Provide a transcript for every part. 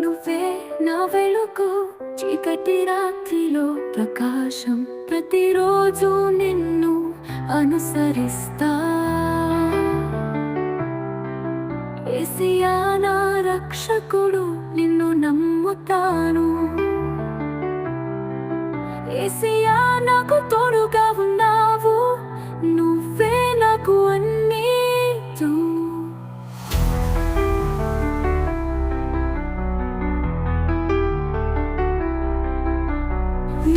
నువ్వే నా వెలుగు, చీకటి రాత్రిలో ప్రకాశం. ప్రతిరోజు నిన్ను అనుసరిస్తా. యేసయ్యా నా రక్షకుడు, నిన్ను నమ్ముతాను. యేసయ్యా నాకు తోడుగా ఉన్నావు, నువ్వే నాకు అన్నీ.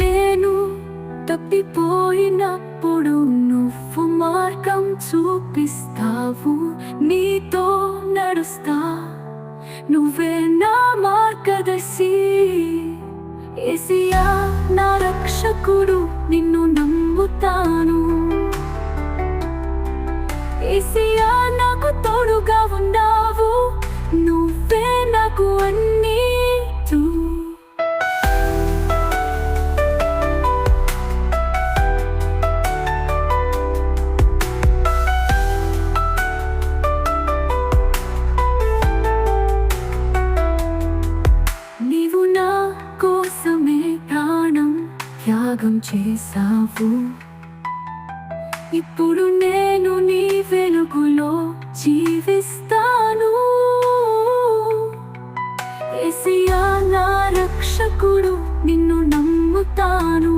నేను తప్పిపోయినప్పుడు నువ్వు మార్గం చూపిస్తావు. నీతో నడుస్తా, నువ్వే నా మార్గదర్శి. యేసయ్యా నా రక్షకుడు, నిన్ను నమ్ముతాను. యేసయ్యా నాకు తోడుగా ఉన్నావు, నువ్వే నాకు అన్నీ. నీవు నా కోసమే ప్రాణం త్యాగం చేసావు. ఇప్పుడు నేను నీ వెలుగులో జీవిస్తాను. యేసయ్యా నా రక్షకుడు, నిన్ను నమ్ముతాను.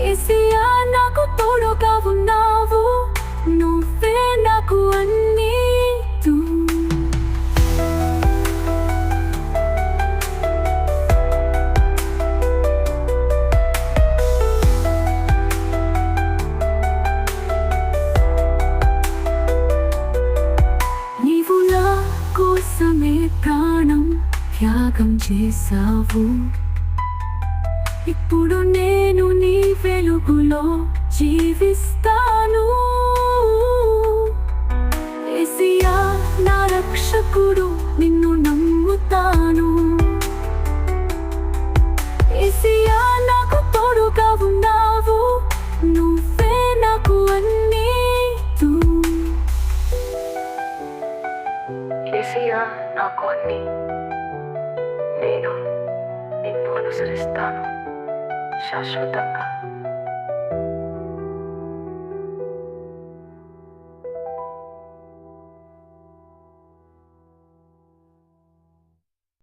యేసయ్యా నాకు తోడుగా ఉన్నావు, నువ్వే నాకు అన్నీ. కోసమే ప్రాణం త్యాగం చేసావు. ఇప్పుడు నేను నీ వెలుగులో జీవిస్తాను. యేసయ్యా నా రక్షకుడు, నిన్ను నమ్ముతాను. యేసయ్యా నాకు తోడుగా ఉన్నావు, నువ్వే నాకు అన్నీ. యేసయ్యా నాకు అన్నీ. నేను నిన్ను అనుసరిస్తాను శాశ్వతంగా.